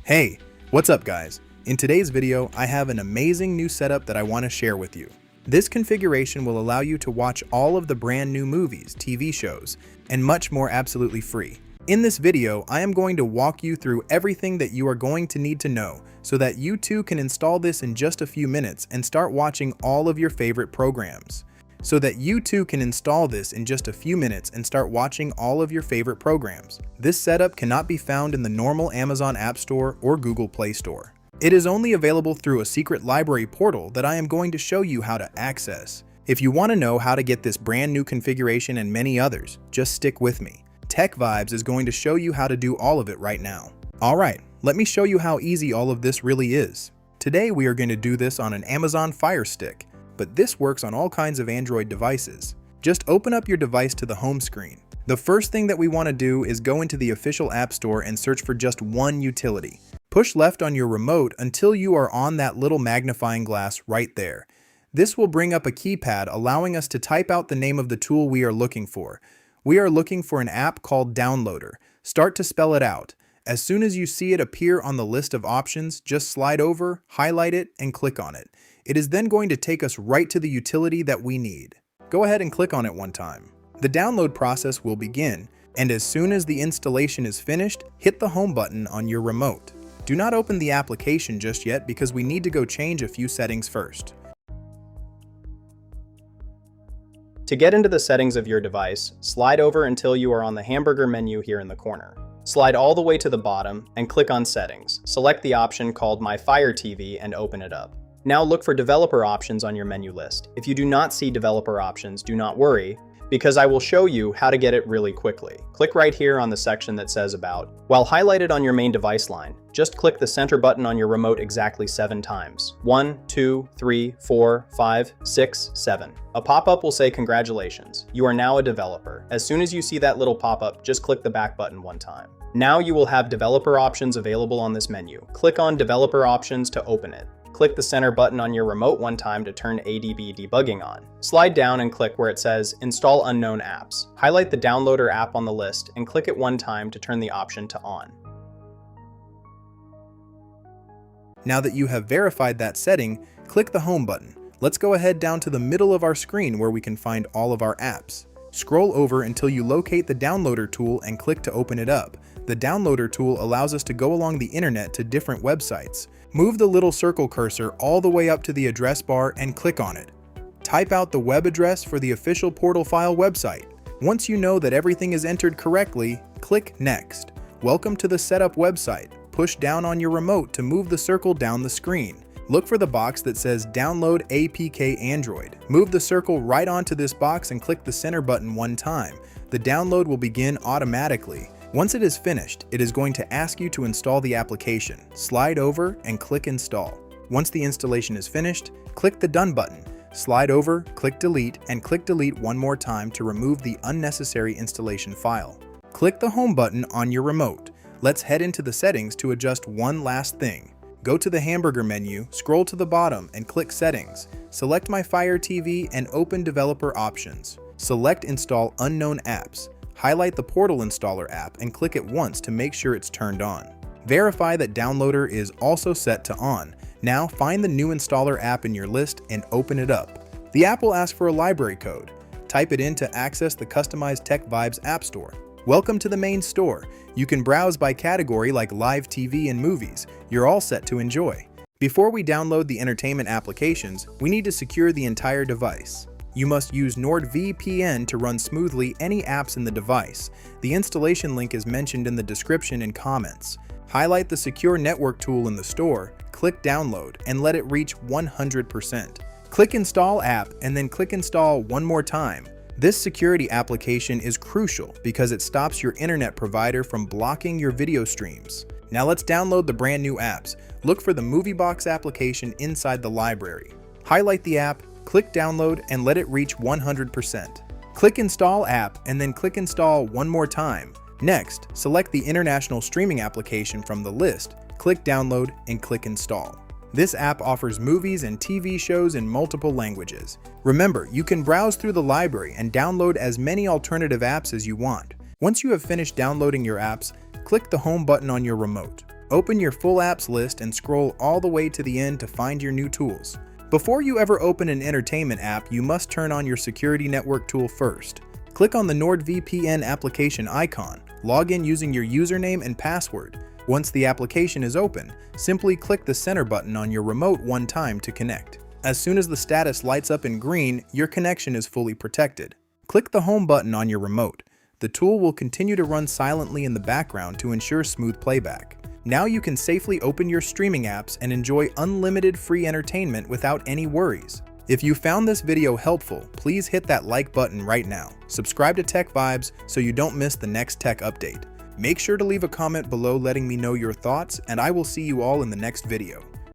Hey, what's up guys? In today's video, I have an amazing new setup that I want to share with you. This configuration will allow you to watch all of the brand new movies, TV shows, and much more absolutely free. In this video, I am going to walk you through everything that you are going to need to know so that you too can install this in just a few minutes and start watching all of your favorite programs. This setup cannot be found in the normal Amazon App Store or Google Play Store. It is only available through a secret library portal that I am going to show you how to access. If you want to know how to get this brand new configuration and many others, just stick with me. TechVibes is going to show you how to do all of it right now. Alright, let me show you how easy all of this really is. Today we are going to do this on an Amazon Fire Stick, but this works on all kinds of Android devices. Just open up your device to the home screen. The first thing that we want to do is go into the official App Store and search for just one utility. Push left on your remote until you are on that little magnifying glass right there. This will bring up a keypad allowing us to type out the name of the tool we are looking for. We are looking for an app called Downloader. Start to spell it out. As soon as you see it appear on the list of options, just slide over, highlight it, and click on it. It is then going to take us right to the utility that we need. Go ahead and click on it one time. The download process will begin, and as soon as the installation is finished, hit the home button on your remote. Do not open the application just yet because we need to go change a few settings first. To get into the settings of your device, slide over until you are on the hamburger menu here in the corner. Slide all the way to the bottom and click on Settings. Select the option called My Fire TV and open it up. Now look for developer options on your menu list. If you do not see developer options, do not worry, because I will show you how to get it really quickly. Click right here on the section that says About. While highlighted on your main device line, just click the center button on your remote exactly 7 times. 1, 2, 3, 4, 5, 6, 7. A pop-up will say congratulations, you are now a developer. As soon as you see that little pop-up, just click the back button one time. Now you will have developer options available on this menu. Click on developer options to open it. Click the center button on your remote one time to turn ADB debugging on. Slide down and click where it says Install Unknown Apps. Highlight the Downloader app on the list and click it one time to turn the option to on. Now that you have verified that setting, click the home button. Let's go ahead down to the middle of our screen where we can find all of our apps. Scroll over until you locate the Downloader tool and click to open it up. The Downloader tool allows us to go along the internet to different websites. Move the little circle cursor all the way up to the address bar and click on it. Type out the web address for the official portal file website. Once you know that everything is entered correctly, click Next. Welcome to the setup website. Push down on your remote to move the circle down the screen. Look for the box that says Download APK Android. Move the circle right onto this box and click the center button one time. The download will begin automatically. Once it is finished, it is going to ask you to install the application. Slide over and click Install. Once the installation is finished, click the Done button. Slide over, click Delete, and click Delete one more time to remove the unnecessary installation file. Click the Home button on your remote. Let's head into the settings to adjust one last thing. Go to the hamburger menu, scroll to the bottom, and click Settings. Select My Fire TV and open Developer Options. Select Install Unknown Apps. Highlight the Portal Installer app and click it once to make sure it's turned on. Verify that Downloader is also set to on. Now find the new installer app in your list and open it up. The app will ask for a library code. Type it in to access the customized TechVibes App Store. Welcome to the main store. You can browse by category like live TV and movies. You're all set to enjoy. Before we download the entertainment applications, we need to secure the entire device. You must use NordVPN to run smoothly any apps in the device. The installation link is mentioned in the description and comments. Highlight the Secure Network tool in the store, click Download, and let it reach 100%. Click Install App and then click Install one more time. This security application is crucial because it stops your internet provider from blocking your video streams. Now let's download the brand new apps. Look for the MovieBox application inside the library. Highlight the app, click Download, and let it reach 100%. Click Install App and then click Install one more time. Next, select the international streaming application from the list, click Download, and click Install. This app offers movies and TV shows in multiple languages. Remember, you can browse through the library and download as many alternative apps as you want. Once you have finished downloading your apps, click the Home button on your remote. Open your full apps list and scroll all the way to the end to find your new tools. Before you ever open an entertainment app, you must turn on your security network tool first. Click on the NordVPN application icon. Log in using your username and password. Once the application is open, simply click the center button on your remote one time to connect. As soon as the status lights up in green, your connection is fully protected. Click the home button on your remote. The tool will continue to run silently in the background to ensure smooth playback. Now you can safely open your streaming apps and enjoy unlimited free entertainment without any worries. If you found this video helpful, please hit that like button right now. Subscribe to TechVibes so you don't miss the next tech update. Make sure to leave a comment below letting me know your thoughts, and I will see you all in the next video.